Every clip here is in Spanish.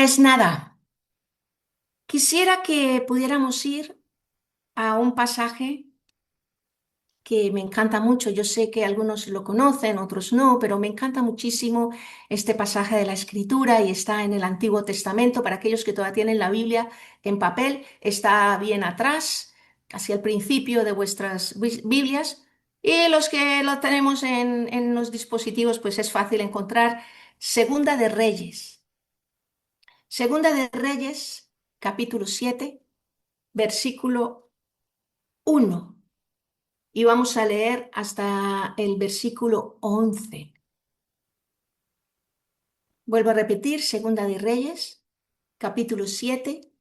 Pues nada, quisiera que pudiéramos ir a un pasaje que me encanta mucho. Yo sé que algunos lo conocen, otros no, pero me encanta muchísimo este pasaje de la Escritura y está en el Antiguo Testamento. Para aquellos que todavía tienen la Biblia en papel, está bien atrás, casi al principio de vuestras Biblias. Y los que lo tenemos en los dispositivos, pues es fácil encontrar Segunda de Reyes. Segunda de Reyes, capítulo 7, versículo 1. Y vamos a leer hasta el versículo 11. Vuelvo a repetir, Segunda de Reyes, capítulo 7,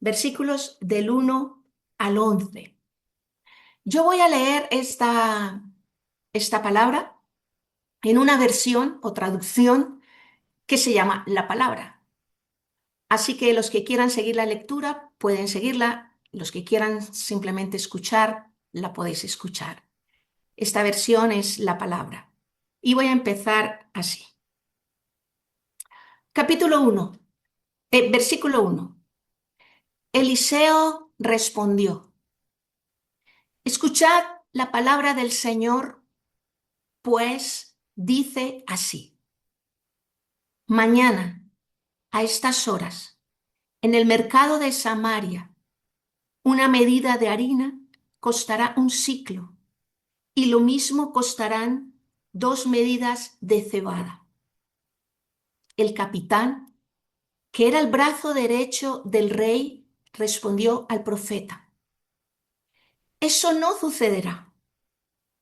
versículos del 1 al 11. Yo voy a leer esta palabra en una versión o traducción que se llama La Palabra. Así que los que quieran seguir la lectura pueden seguirla, los que quieran simplemente escuchar, la podéis escuchar. Esta versión es La Palabra. Y voy a empezar así. Capítulo 1, versículo 1. Eliseo respondió: Escuchad la palabra del Señor, pues dice así: Mañana, a estas horas, en el mercado de Samaria, una medida de harina costará un siclo, y lo mismo costarán 2 medidas de cebada. El capitán, que era el brazo derecho del rey, respondió al profeta: Eso no sucederá,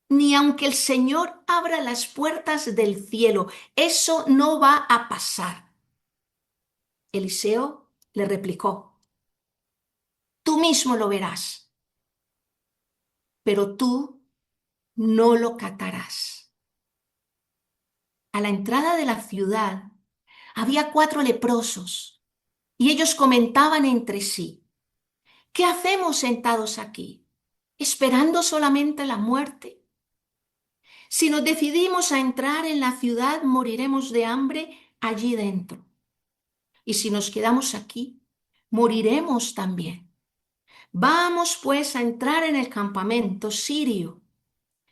ni aunque el Señor abra las puertas del cielo, eso no va a pasar. Eliseo le replicó: Tú mismo lo verás, pero tú no lo catarás. A la entrada de la ciudad había 4 leprosos, y ellos comentaban entre sí: ¿Qué hacemos sentados aquí, esperando solamente la muerte? Si nos decidimos a entrar en la ciudad, moriremos de hambre allí dentro. Y si nos quedamos aquí, moriremos también. Vamos pues a entrar en el campamento sirio.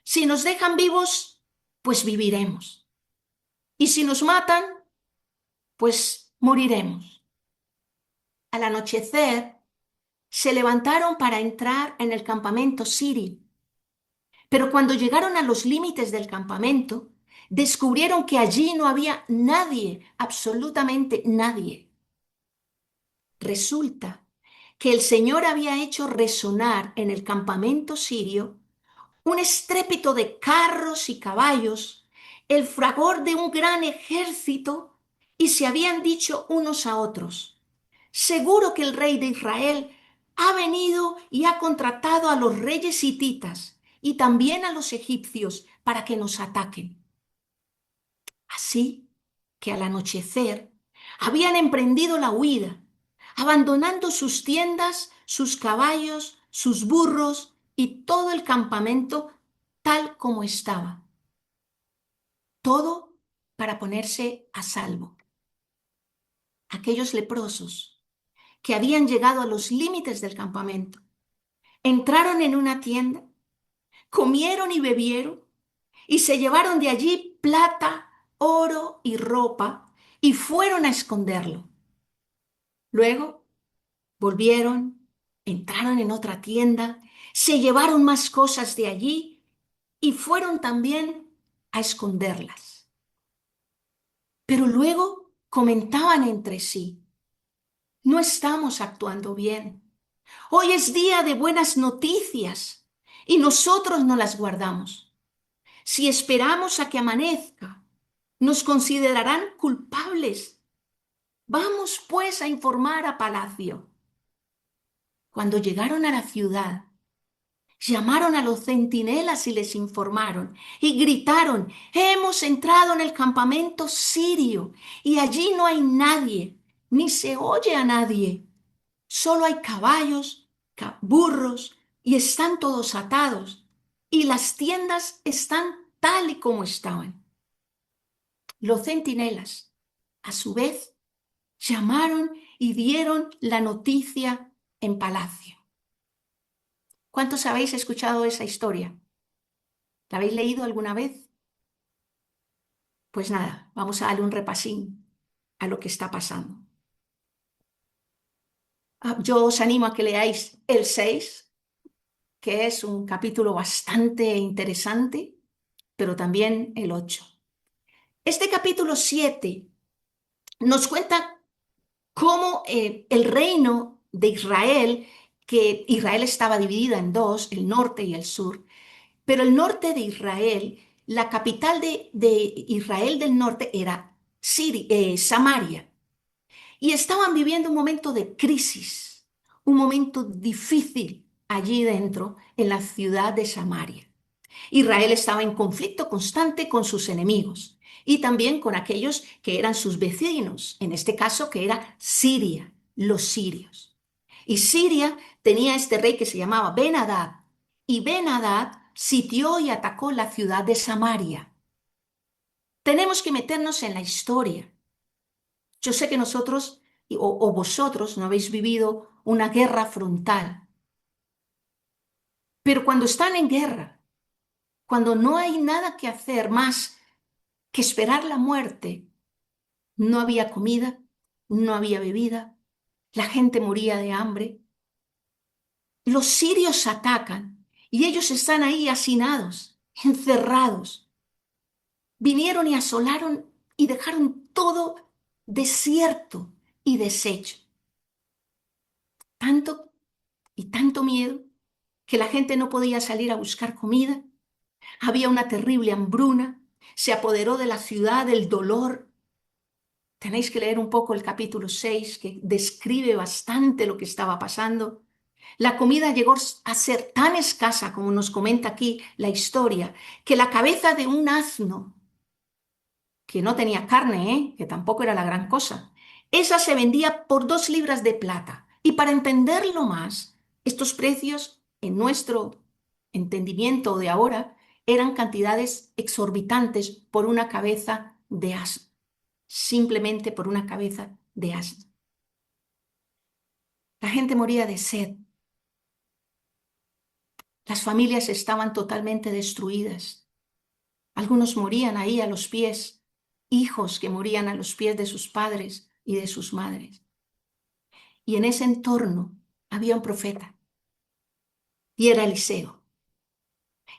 Si nos dejan vivos, pues viviremos. Y si nos matan, pues moriremos. Al anochecer, se levantaron para entrar en el campamento sirio. Pero cuando llegaron a los límites del campamento, descubrieron que allí no había nadie, absolutamente nadie. Resulta que el Señor había hecho resonar en el campamento sirio un estrépito de carros y caballos, el fragor de un gran ejército, y se habían dicho unos a otros: Seguro que el rey de Israel ha venido y ha contratado a los reyes hititas y también a los egipcios para que nos ataquen. Así que al anochecer habían emprendido la huida, abandonando sus tiendas, sus caballos, sus burros y todo el campamento tal como estaba. Todo para ponerse a salvo. Aquellos leprosos que habían llegado a los límites del campamento entraron en una tienda, comieron y bebieron y se llevaron de allí plata, oro y ropa y fueron a esconderlo. Luego volvieron, entraron en otra tienda, se llevaron más cosas de allí y fueron también a esconderlas. Pero luego comentaban entre sí: No estamos actuando bien. Hoy es día de buenas noticias y nosotros no las guardamos. Si esperamos a que amanezca, nos considerarán culpables. Vamos pues a informar a palacio. Cuando llegaron a la ciudad, llamaron a los centinelas y les informaron y gritaron: Hemos entrado en el campamento sirio y allí no hay nadie, ni se oye a nadie. Solo hay caballos, burros y están todos atados y las tiendas están tal y como estaban. Los centinelas, a su vez, llamaron y dieron la noticia en palacio. ¿Cuántos habéis escuchado esa historia? ¿La habéis leído alguna vez? Pues nada, vamos a darle un repasín a lo que está pasando. Yo os animo a que leáis el 6, que es un capítulo bastante interesante, pero también el 8. Este capítulo 7 nos cuenta cómo el reino de Israel, que Israel estaba dividida en dos, el norte y el sur, pero el norte de Israel, la capital de Israel del norte era Samaria. Y estaban viviendo un momento de crisis, un momento difícil allí dentro, en la ciudad de Samaria. Israel estaba en conflicto constante con sus enemigos y también con aquellos que eran sus vecinos, en este caso que era Siria, los sirios. Y Siria tenía este rey que se llamaba Ben-Hadad, y Ben-Hadad sitió y atacó la ciudad de Samaria. Tenemos que meternos en la historia. Yo sé que nosotros o vosotros no habéis vivido una guerra frontal, pero cuando están en guerra, cuando no hay nada que hacer más que esperar la muerte, no había comida, no había bebida, la gente moría de hambre. Los sirios atacan y ellos están ahí hacinados, encerrados. Vinieron y asolaron y dejaron todo desierto y deshecho. Tanto y tanto miedo que la gente no podía salir a buscar comida. Había una terrible hambruna, se apoderó de la ciudad el dolor. Tenéis que leer un poco el capítulo 6 que describe bastante lo que estaba pasando. La comida llegó a ser tan escasa, como nos comenta aquí la historia, que la cabeza de un asno, que no tenía carne, que tampoco era la gran cosa, esa se vendía por 2 libras de plata. Y para entenderlo más, estos precios, en nuestro entendimiento de ahora, eran cantidades exorbitantes por una cabeza de asno, simplemente por una cabeza de asno. La gente moría de sed, las familias estaban totalmente destruidas. Algunos morían ahí a los pies, hijos que morían a los pies de sus padres y de sus madres. Y en ese entorno había un profeta, y era Eliseo.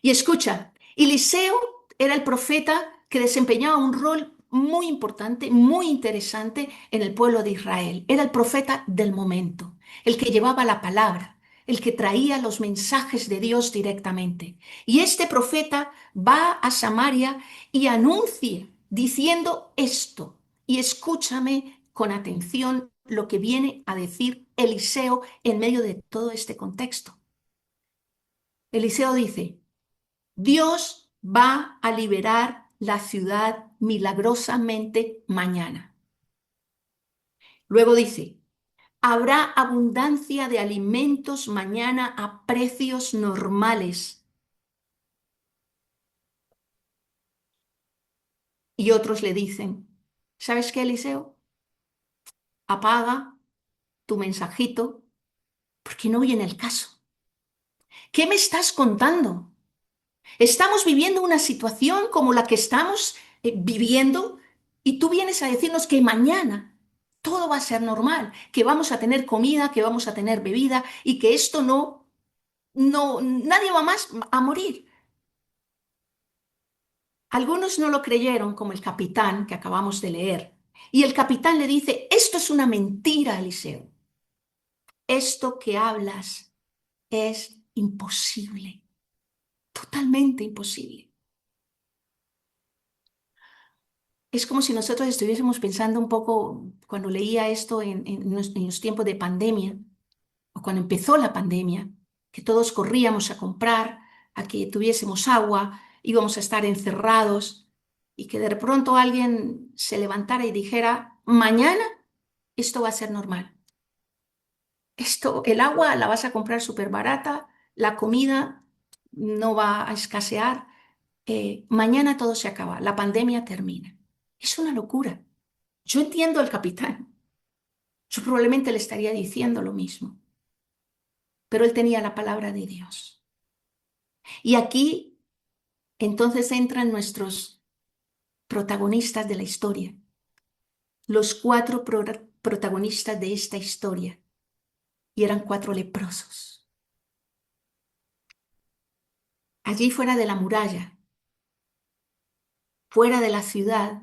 Y escucha, Eliseo era el profeta que desempeñaba un rol muy importante, muy interesante en el pueblo de Israel. Era el profeta del momento, el que llevaba la palabra, el que traía los mensajes de Dios directamente. Y este profeta va a Samaria y anuncia diciendo esto. Y escúchame con atención lo que viene a decir Eliseo en medio de todo este contexto. Eliseo dice: Dios va a liberar la ciudad milagrosamente mañana. Luego dice: habrá abundancia de alimentos mañana a precios normales. Y otros le dicen: ¿sabes qué, Eliseo? Apaga tu mensajito porque no viene el caso. ¿Qué me estás contando? Estamos viviendo una situación como la que estamos viviendo y tú vienes a decirnos que mañana todo va a ser normal, que vamos a tener comida, que vamos a tener bebida y que esto nadie va más a morir. Algunos no lo creyeron, como el capitán que acabamos de leer. Y el capitán le dice: esto es una mentira, Eliseo. Esto que hablas es imposible, totalmente imposible. Es como si nosotros estuviésemos pensando un poco cuando leía esto en los tiempos de pandemia o cuando empezó la pandemia, que todos corríamos a comprar, a que tuviésemos agua, íbamos a estar encerrados y que de pronto alguien se levantara y dijera: mañana esto va a ser normal. Esto, el agua la vas a comprar súper barata, la comida no va a escasear, mañana todo se acaba, la pandemia termina. Es una locura. Yo entiendo al capitán, yo probablemente le estaría diciendo lo mismo, pero él tenía la palabra de Dios. Y aquí entonces entran nuestros protagonistas de la historia, los cuatro protagonistas de esta historia, y eran cuatro leprosos. Allí fuera de la muralla, fuera de la ciudad,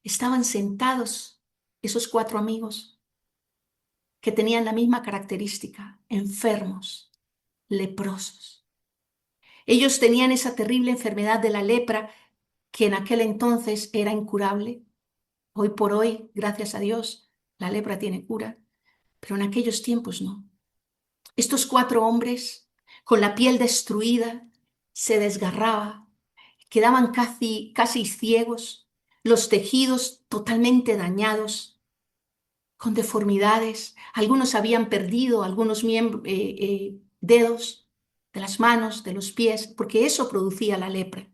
estaban sentados esos cuatro amigos que tenían la misma característica, enfermos, leprosos. Ellos tenían esa terrible enfermedad de la lepra que en aquel entonces era incurable. Hoy por hoy, gracias a Dios, la lepra tiene cura, pero en aquellos tiempos no. Estos cuatro hombres, con la piel destruida, se desgarraba, quedaban casi ciegos, los tejidos totalmente dañados, con deformidades. Algunos habían perdido algunos dedos de las manos, de los pies, porque eso producía la lepra.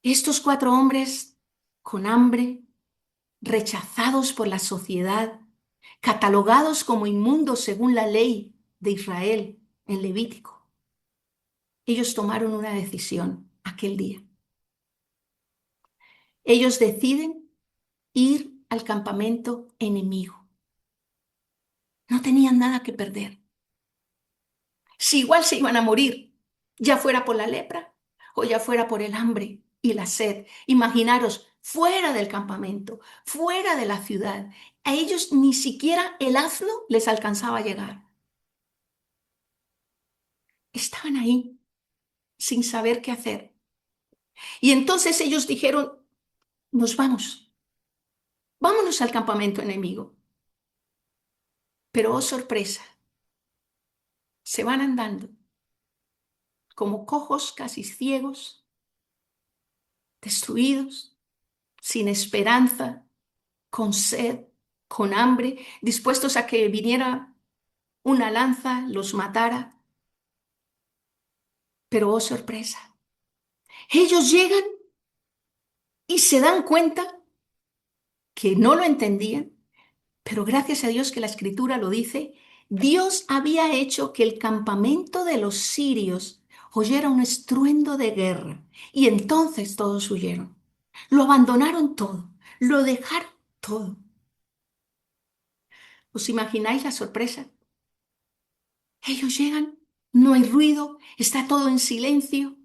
Estos cuatro hombres con hambre, rechazados por la sociedad, catalogados como inmundos según la ley de Israel en Levítico. Ellos tomaron una decisión aquel día. Ellos deciden ir al campamento enemigo. No tenían nada que perder. Si igual se iban a morir, ya fuera por la lepra o ya fuera por el hambre y la sed. Imaginaros, fuera del campamento, fuera de la ciudad. A ellos ni siquiera el asno les alcanzaba a llegar. Estaban ahí sin saber qué hacer. Y entonces ellos dijeron, nos vamos, vámonos al campamento enemigo. Pero oh sorpresa, se van andando como cojos, casi ciegos, destruidos, sin esperanza, con sed, con hambre, dispuestos a que viniera una lanza, los matara. Pero oh sorpresa, ellos llegan y se dan cuenta que no lo entendían, pero gracias a Dios que la escritura lo dice, Dios había hecho que el campamento de los sirios oyera un estruendo de guerra y entonces todos huyeron. Lo abandonaron todo, lo dejaron todo. ¿Os imagináis la sorpresa? Ellos llegan, no hay ruido, está todo en silencio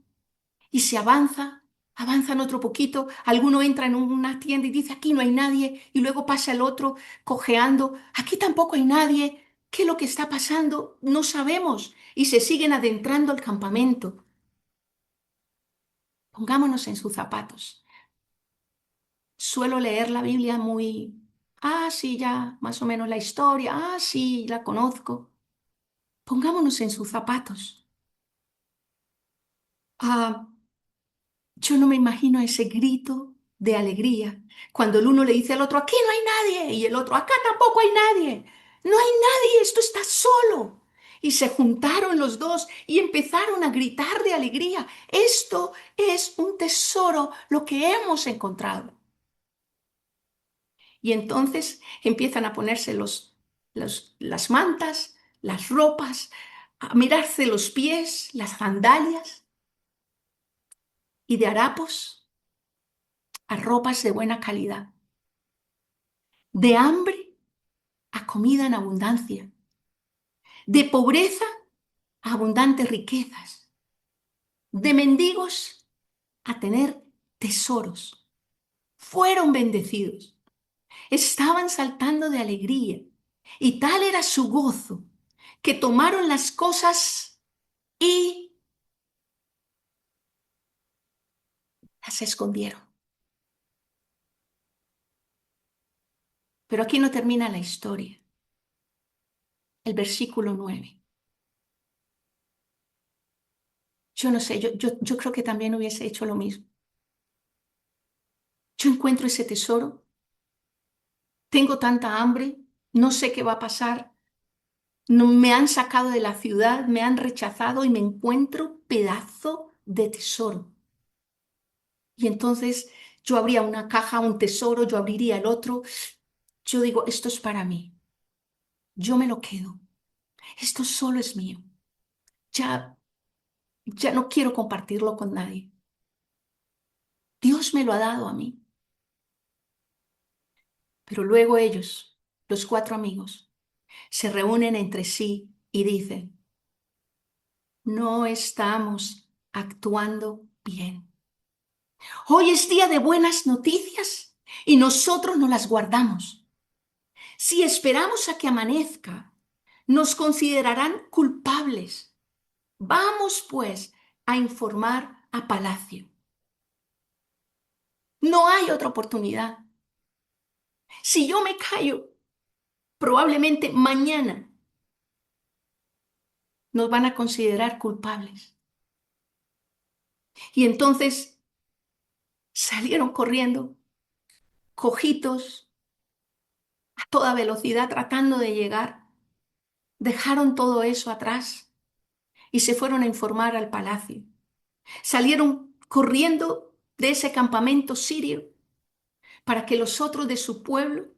y se avanza, avanzan otro poquito, alguno entra en una tienda y dice, aquí no hay nadie, y luego pasa el otro cojeando, aquí tampoco hay nadie, ¿qué es lo que está pasando? No sabemos, y se siguen adentrando al campamento. Pongámonos en sus zapatos. Suelo leer la Biblia sí, ya, más o menos la historia, sí, la conozco. Pongámonos en sus zapatos. Ah, yo no me imagino ese grito de alegría cuando el uno le dice al otro, aquí no hay nadie, y el otro, acá tampoco hay nadie. No hay nadie, esto está solo. Y se juntaron los dos y empezaron a gritar de alegría. Esto es un tesoro, lo que hemos encontrado. Y entonces empiezan a ponerse las mantas, las ropas, a mirarse los pies, las sandalias, y de harapos a ropas de buena calidad, de hambre a comida en abundancia, de pobreza a abundantes riquezas, de mendigos a tener tesoros. Fueron bendecidos, estaban saltando de alegría y tal era su gozo que tomaron las cosas y las escondieron. Pero aquí no termina la historia. El versículo 9. Yo no sé, yo creo que también hubiese hecho lo mismo. Yo encuentro ese tesoro, tengo tanta hambre, no sé qué va a pasar, no, me han sacado de la ciudad, me han rechazado y me encuentro pedazo de tesoro. Y entonces yo abría una caja, un tesoro, yo abriría el otro. Yo digo, esto es para mí. yo me lo quedo. Esto solo es mío. Ya, ya no quiero compartirlo con nadie. Dios me lo ha dado a mí. Pero luego ellos, los 4 amigos, se reúnen entre sí y dicen, no estamos actuando bien. Hoy es día de buenas noticias y nosotros no las guardamos. Si esperamos a que amanezca, nos considerarán culpables. Vamos, pues, a informar a Palacio. No hay otra oportunidad. Si yo me callo, probablemente mañana nos van a considerar culpables. Y entonces salieron corriendo, cojitos, a toda velocidad, tratando de llegar. Dejaron todo eso atrás y se fueron a informar al palacio. Salieron corriendo de ese campamento sirio para que los otros de su pueblo,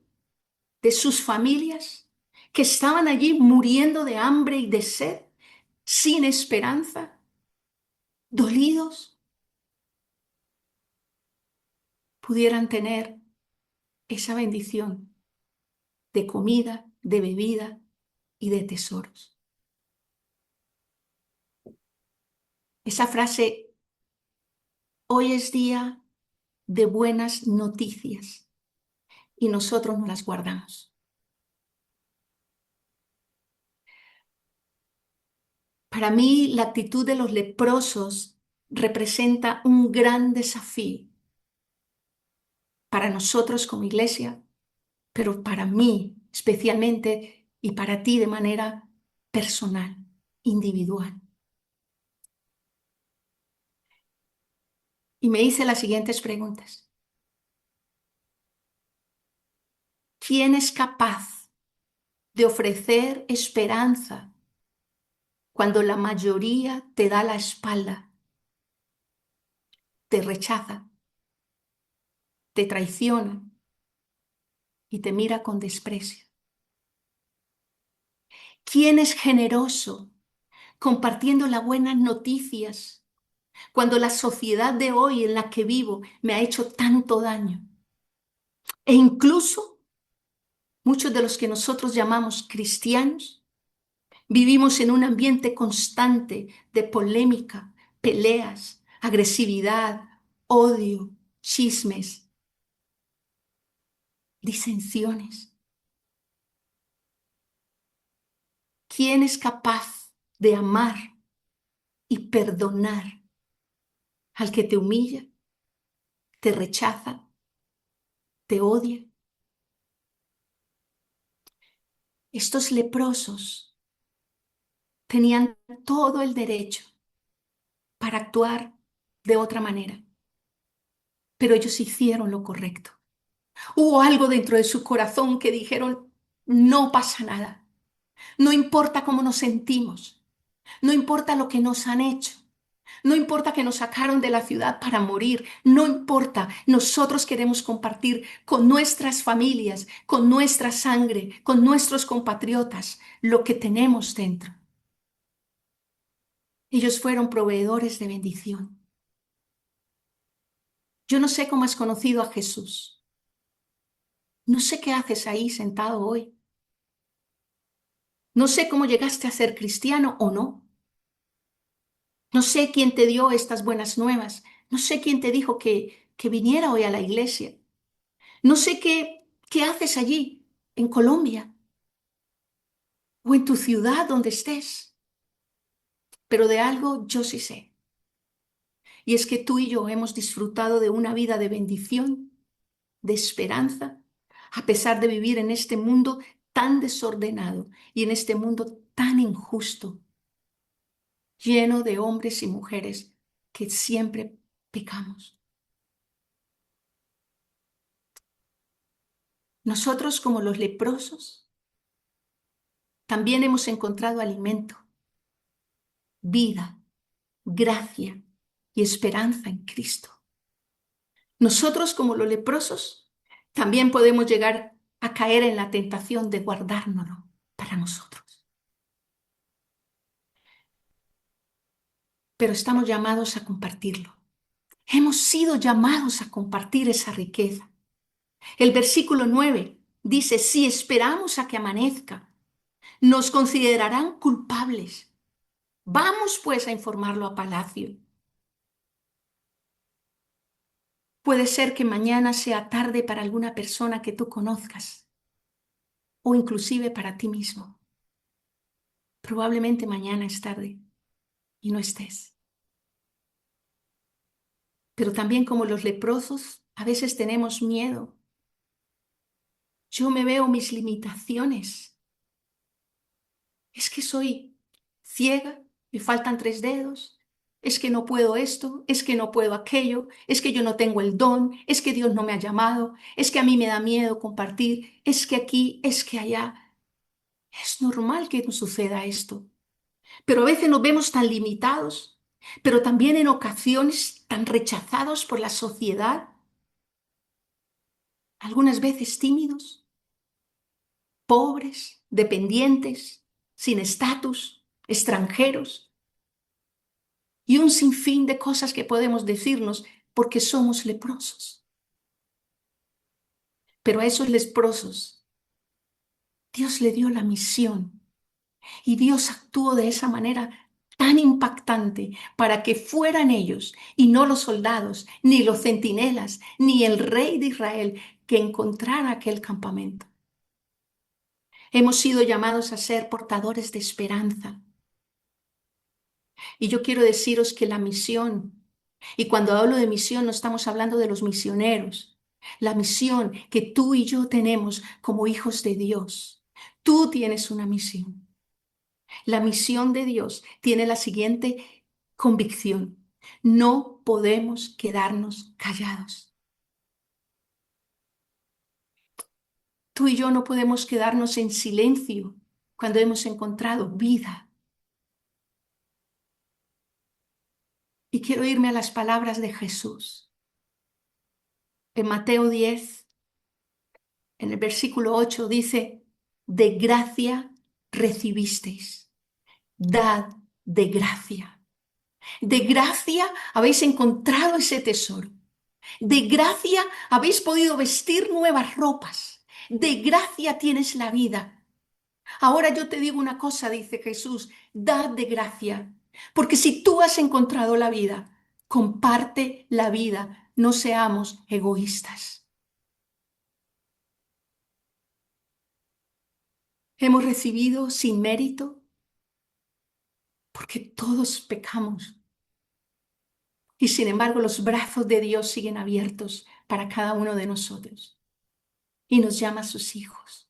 de sus familias, que estaban allí muriendo de hambre y de sed, sin esperanza, dolidos, pudieran tener esa bendición de comida, de bebida y de tesoros. Esa frase, hoy es día de buenas noticias y nosotros no las guardamos. Para mí, la actitud de los leprosos representa un gran desafío para nosotros como iglesia, pero para mí especialmente y para ti de manera personal, individual. Y me hice las siguientes preguntas. ¿Quién es capaz de ofrecer esperanza cuando la mayoría te da la espalda, te rechaza, te traiciona y te mira con desprecio? ¿Quién es generoso compartiendo las buenas noticias cuando la sociedad de hoy en la que vivo me ha hecho tanto daño? E incluso muchos de los que nosotros llamamos cristianos vivimos en un ambiente constante de polémica, peleas, agresividad, odio, chismes, disensiones. ¿Quién es capaz de amar y perdonar al que te humilla, te rechaza, te odia? Estos leprosos tenían todo el derecho para actuar de otra manera, pero ellos hicieron lo correcto. Hubo algo dentro de su corazón que dijeron, no pasa nada, no importa cómo nos sentimos, no importa lo que nos han hecho, no importa que nos sacaron de la ciudad para morir, no importa, nosotros queremos compartir con nuestras familias, con nuestra sangre, con nuestros compatriotas, lo que tenemos dentro. Ellos fueron proveedores de bendición. Yo no sé cómo has conocido a Jesús. No sé qué haces ahí sentado hoy. No sé cómo llegaste a ser cristiano o no. No sé quién te dio estas buenas nuevas. No sé quién te dijo que viniera hoy a la iglesia. No sé qué haces allí, en Colombia, o en tu ciudad donde estés. Pero de algo yo sí sé. Y es que tú y yo hemos disfrutado de una vida de bendición, de esperanza, a pesar de vivir en este mundo tan desordenado y en este mundo tan injusto, lleno de hombres y mujeres que siempre pecamos. Nosotros, como los leprosos, también hemos encontrado alimento, vida, gracia y esperanza en Cristo. Nosotros, como los leprosos, también podemos llegar a caer en la tentación de guardárnoslo para nosotros. Pero estamos llamados a compartirlo. Hemos sido llamados a compartir esa riqueza. El versículo 9 dice, si esperamos a que amanezca, nos considerarán culpables. Vamos pues a informarlo a Palacio. Puede ser que mañana sea tarde para alguna persona que tú conozcas o inclusive para ti mismo. Probablemente mañana es tarde y no estés. Pero también como los leprosos, a veces tenemos miedo. Yo me veo mis limitaciones. Es que soy ciega, me faltan 3 dedos, es que no puedo esto, es que no puedo aquello, es que yo no tengo el don, es que Dios no me ha llamado, es que a mí me da miedo compartir, es que aquí, es que allá. Es normal que nos suceda esto, pero a veces nos vemos tan limitados, pero también en ocasiones tan rechazados por la sociedad, algunas veces tímidos, pobres, dependientes, sin estatus, extranjeros y un sinfín de cosas que podemos decirnos porque somos leprosos. Pero a esos leprosos Dios le dio la misión y Dios actuó de esa manera tan impactante para que fueran ellos y no los soldados, ni los centinelas, ni el rey de Israel que encontrara aquel campamento. Hemos sido llamados a ser portadores de esperanza. Y yo quiero deciros que la misión, y cuando hablo de misión no estamos hablando de los misioneros, la misión que tú y yo tenemos como hijos de Dios. Tú tienes una misión. La misión de Dios tiene la siguiente convicción. No podemos quedarnos callados. Tú y yo no podemos quedarnos en silencio cuando hemos encontrado vida. Y quiero irme a las palabras de Jesús. En Mateo 10, en el versículo 8 dice, de gracia recibisteis, dad de gracia. De gracia habéis encontrado ese tesoro. De gracia habéis podido vestir nuevas ropas. De gracia tienes la vida. Ahora yo te digo una cosa, dice Jesús, dad de gracia. Porque si tú has encontrado la vida, comparte la vida. No seamos egoístas. Hemos recibido sin mérito porque todos pecamos. Y sin embargo los brazos de Dios siguen abiertos para cada uno de nosotros. Y nos llama a sus hijos.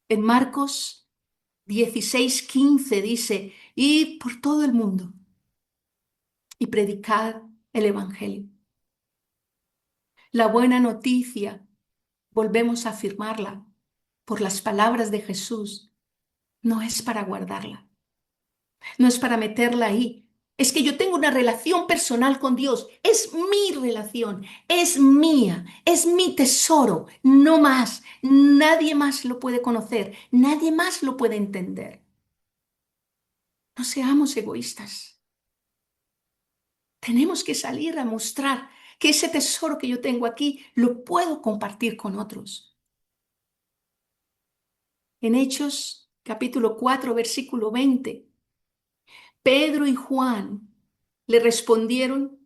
En Marcos 16:15 dice, id por todo el mundo y predicad el Evangelio. La buena noticia, volvemos a afirmarla por las palabras de Jesús, no es para guardarla, no es para meterla ahí. Es que yo tengo una relación personal con Dios, es mi relación, es mía, es mi tesoro, no más. Nadie más lo puede conocer, nadie más lo puede entender. No seamos egoístas. Tenemos que salir a mostrar que ese tesoro que yo tengo aquí lo puedo compartir con otros. En Hechos capítulo 4, versículo 20, Pedro y Juan le respondieron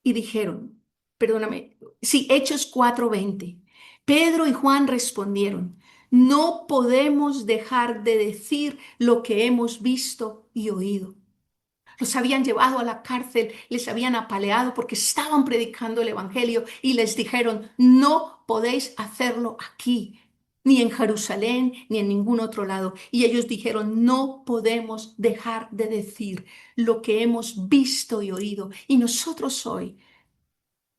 y dijeron, perdóname, sí, Hechos 4:20. Pedro y Juan respondieron, no podemos dejar de decir lo que hemos visto y oído. Los habían llevado a la cárcel, les habían apaleado porque estaban predicando el Evangelio y les dijeron, no podéis hacerlo aquí, ni en Jerusalén, ni en ningún otro lado. Y ellos dijeron, no podemos dejar de decir lo que hemos visto y oído. Y nosotros hoy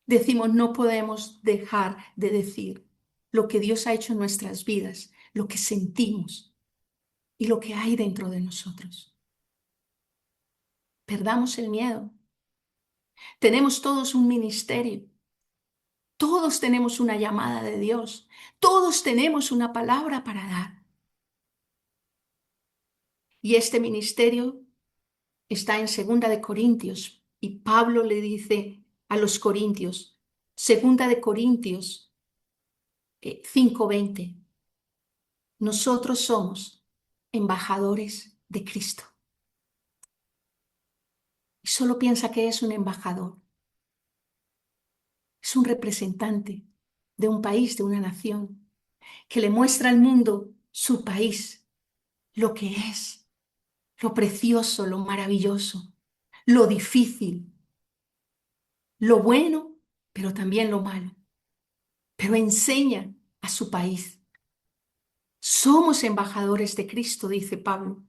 decimos, no podemos dejar de decir lo que Dios ha hecho en nuestras vidas, lo que sentimos y lo que hay dentro de nosotros. Perdamos el miedo. Tenemos todos un ministerio. Todos tenemos una llamada de Dios. Todos tenemos una palabra para dar. Y este ministerio está en Segunda de Corintios. Y Pablo le dice a los corintios, Segunda de Corintios 5:20, nosotros somos embajadores de Cristo. Y solo piensa que es un embajador. Es un representante de un país, de una nación, que le muestra al mundo su país, lo que es, lo precioso, lo maravilloso, lo difícil, lo bueno, pero también lo malo. Pero enseña a su país. Somos embajadores de Cristo, dice Pablo,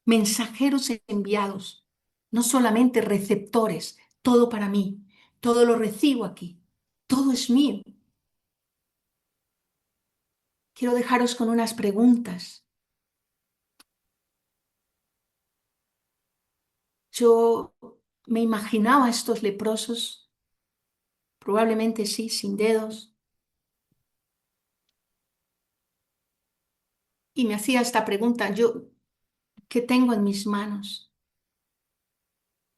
mensajeros enviados, no solamente receptores, todo para mí, todo lo recibo aquí, todo es mío. Quiero dejaros con unas preguntas. Yo me imaginaba a estos leprosos, probablemente sí, sin dedos, y me hacía esta pregunta, yo, ¿qué tengo en mis manos?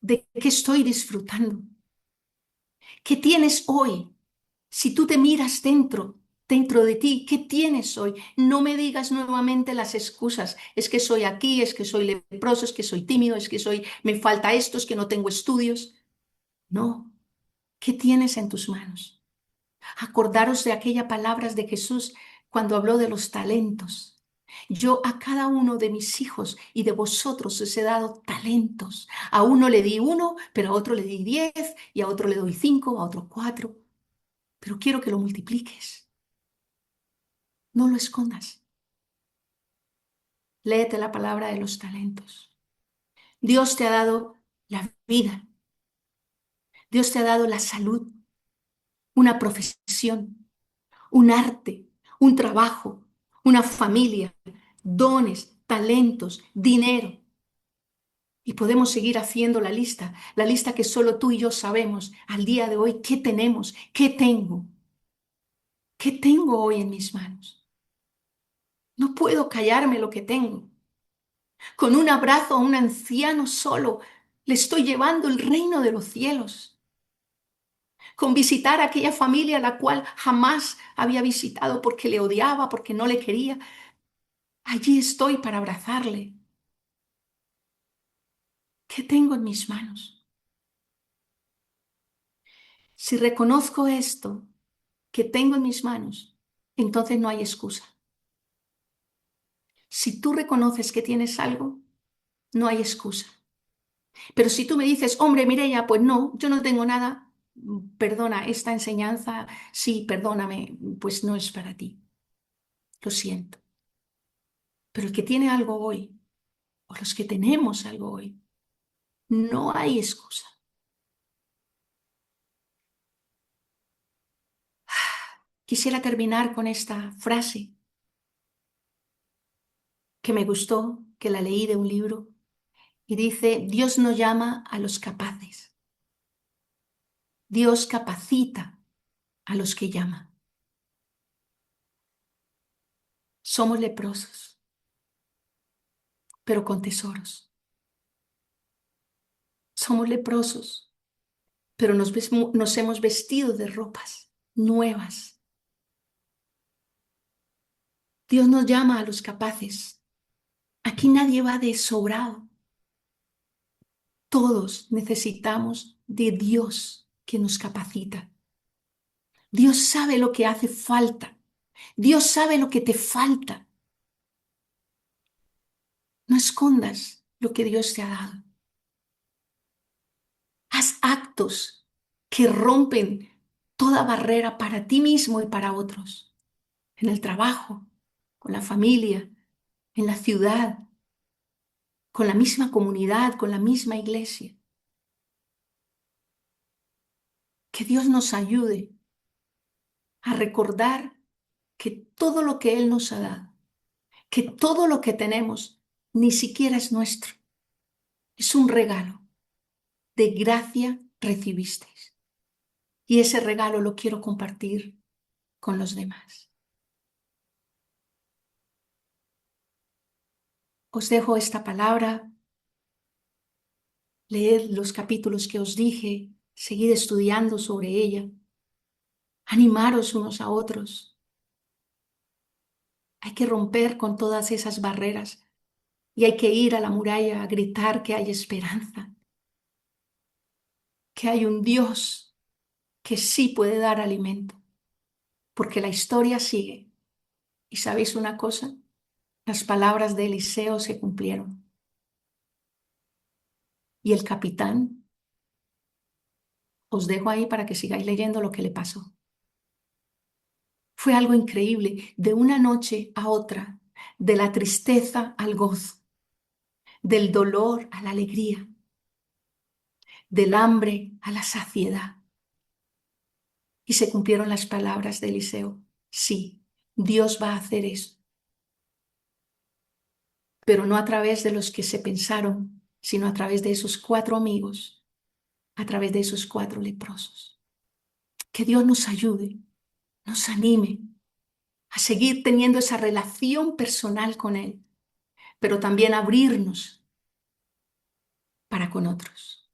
¿De qué estoy disfrutando? ¿Qué tienes hoy? Si tú te miras dentro de ti, ¿qué tienes hoy? No me digas nuevamente las excusas. Es que soy aquí, es que soy leproso, es que soy tímido, es que me falta esto, es que no tengo estudios. No. ¿Qué tienes en tus manos? Acordaros de aquellas palabras de Jesús cuando habló de los talentos. Yo a cada uno de mis hijos y de vosotros os he dado talentos. A uno le di uno, pero a otro le di 10, y a otro le doy 5, a otro 4. Pero quiero que lo multipliques. No lo escondas. Léete la palabra de los talentos. Dios te ha dado la vida. Dios te ha dado la salud, una profesión, un arte, un trabajo, una familia, dones, talentos, dinero. Y podemos seguir haciendo la lista que solo tú y yo sabemos al día de hoy. ¿Qué tenemos? ¿Qué tengo? ¿Qué tengo hoy en mis manos? No puedo callarme lo que tengo. Con un abrazo a un anciano solo le estoy llevando el reino de los cielos. Con visitar a aquella familia a la cual jamás había visitado porque le odiaba, porque no le quería. Allí estoy para abrazarle. ¿Qué tengo en mis manos? Si reconozco esto que tengo en mis manos, entonces no hay excusa. Si tú reconoces que tienes algo, no hay excusa. Pero si tú me dices, hombre, Mireia, pues no, yo no tengo nada, perdona, esta enseñanza, sí, perdóname, pues no es para ti. Lo siento. Pero el que tiene algo hoy, o los que tenemos algo hoy, no hay excusa. Quisiera terminar con esta frase que me gustó, que la leí de un libro, y dice, Dios no llama a los capaces, Dios capacita a los que llama. Somos leprosos, pero con tesoros. Somos leprosos, pero nos hemos vestido de ropas nuevas. Dios nos llama a los capaces. Aquí nadie va de sobrado. Todos necesitamos de Dios que nos capacita. Dios sabe lo que hace falta. Dios sabe lo que te falta. No escondas lo que Dios te ha dado. Haz actos que rompen toda barrera para ti mismo y para otros. En el trabajo, con la familia, en la ciudad, con la misma comunidad, con la misma iglesia. Que Dios nos ayude a recordar que todo lo que Él nos ha dado, que todo lo que tenemos, ni siquiera es nuestro. Es un regalo. De gracia recibisteis. y ese regalo lo quiero compartir con los demás. Os dejo esta palabra, leed los capítulos que os dije, seguid estudiando sobre ella, animaros unos a otros. Hay que romper con todas esas barreras y hay que ir a la muralla a gritar que hay esperanza, que hay un Dios que sí puede dar alimento, porque la historia sigue. ¿Y sabéis una cosa? Las palabras de Eliseo se cumplieron. Y el capitán, os dejo ahí para que sigáis leyendo lo que le pasó. Fue algo increíble, de una noche a otra, de la tristeza al gozo, del dolor a la alegría, del hambre a la saciedad. Y se cumplieron las palabras de Eliseo. Sí, Dios va a hacer eso, pero no a través de los que se pensaron, sino a través de esos 4 amigos, a través de esos 4 leprosos. Que Dios nos ayude, nos anime a seguir teniendo esa relación personal con Él, pero también abrirnos para con otros.